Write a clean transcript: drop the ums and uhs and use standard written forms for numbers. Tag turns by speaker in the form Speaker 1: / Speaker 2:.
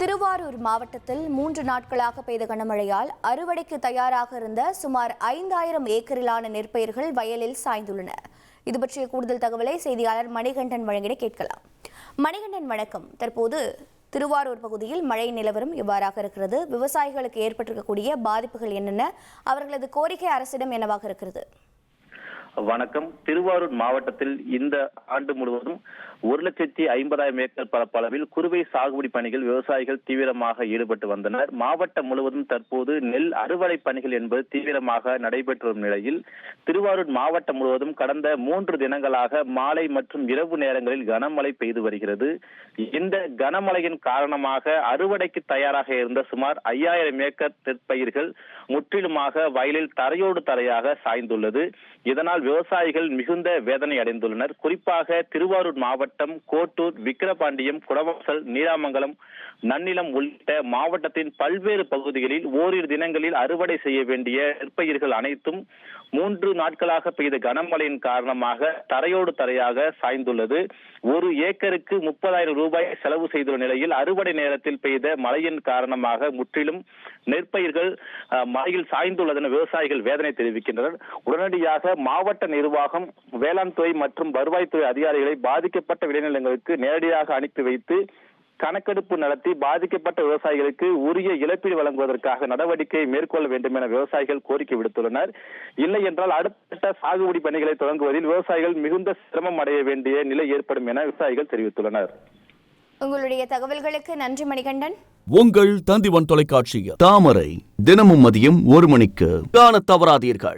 Speaker 1: திருவாரூர் மாவட்டத்தில் 3 நாட்களாக பெய்த கனமழையால் அறுவடைக்கு தயாராக இருந்த சுமார் 5000 ஏக்கரிலான நெற்பயிர்கள் வயலில் சாய்ந்துள்ளன. இது பற்றிய கூடுதல் தகவலை செய்தியாளர் மணிகண்டன் வழங்கிட கேட்கலாம். மணிகண்டன், வணக்கம். தற்போது திருவாரூர் பகுதியில் மழை நிலவரம் எவ்வாறாக இருக்கிறது? விவசாயிகளுக்கு ஏற்பட்டிருக்கக்கூடிய பாதிப்புகள் என்னென்ன? அவர்களது கோரிக்கை அரசிடம் என்னவாக இருக்கிறது?
Speaker 2: வணக்கம். திருவாரூர் மாவட்டத்தில் இந்த ஆண்டு முழுவதும் 1,50,000 ஏக்கர் பரப்பளவில் குறுவை சாகுபடி பணிகள் விவசாயிகள் தீவிரமாக ஈடுபட்டு வந்தனர். மாவட்டம் முழுவதும் தற்போது நெல் அறுவடை பணிகள் என்பது தீவிரமாக நடைபெற்று வரும் நிலையில் திருவாரூர் மாவட்டம் முழுவதும் கடந்த 3 தினங்களாக மாலை மற்றும் இரவு நேரங்களில் கனமழை பெய்து வருகிறது. இந்த கனமழையின் காரணமாக அறுவடைக்கு தயாராக இருந்த சுமார் 5000 ஏக்கர் நெற்பயிர்கள் முற்றிலுமாக வயலில் தரையோடு தரையாக சாய்ந்துள்ளது. இதனால் விவசாயிகள் மிகுந்த வேதனை அடைந்துள்ளனர். குறிப்பாக திருவாரூர் மாவட்டம் கோட்டூர், விக்கிரபாண்டியம், குடவாசல், நீராமங்கலம், நன்னிலம் உள்ளிட்ட மாவட்டத்தின் பல்வேறு பகுதிகளில் ஓரிரு தினங்களில் அறுவடை செய்ய வேண்டிய நெற்பயிர்கள் அனைத்தும் 3 நாட்களாக பெய்த கனமழையின் காரணமாக தரையோடு தரையாக சாய்ந்துள்ளது. ஒரு ஏக்கருக்கு 30,000 ரூபாய் செலவு செய்துள்ள நிலையில் அறுவடை நேரத்தில் பெய்த மழையின் காரணமாக முற்றிலும் நெற்பயிர்கள் மழையில் சாய்ந்துள்ளதென விவசாயிகள் வேதனை தெரிவிக்கின்றனர். உடனடியாக மாவட்ட நிர்வாகம், வேளாண் துறை மற்றும் வருவாய்த்துறை அதிகாரிகளை பாதிக்கப்பட்ட விளைநிலங்களுக்கு நேரடியாக அனுப்பி வைத்து கணக்கெடுப்பு நடத்தி பாதிக்கப்பட்ட விவசாயிகளுக்கு உரிய இழப்பீடு வழங்குவதற்காக நடவடிக்கை மேற்கொள்ள வேண்டும் என விவசாயிகள் கோரிக்கை விடுத்துள்ளனர். இல்லை என்றால் அடுத்த சாகுபடி பணிகளை தொடங்குவதில் விவசாயிகள் மிகுந்த சிரமம் அடைய வேண்டிய நிலை ஏற்படும் என விவசாயிகள் தெரிவித்துள்ளனர்.
Speaker 1: உங்களுடைய தகவல்களுக்கு நன்றி மணிகண்டன்.
Speaker 3: உங்கள் தந்திவன் தொலைக்காட்சியில் தாமரை தினமும் மதியம் 1 மணிக்கு காண தவறாதீர்கள்.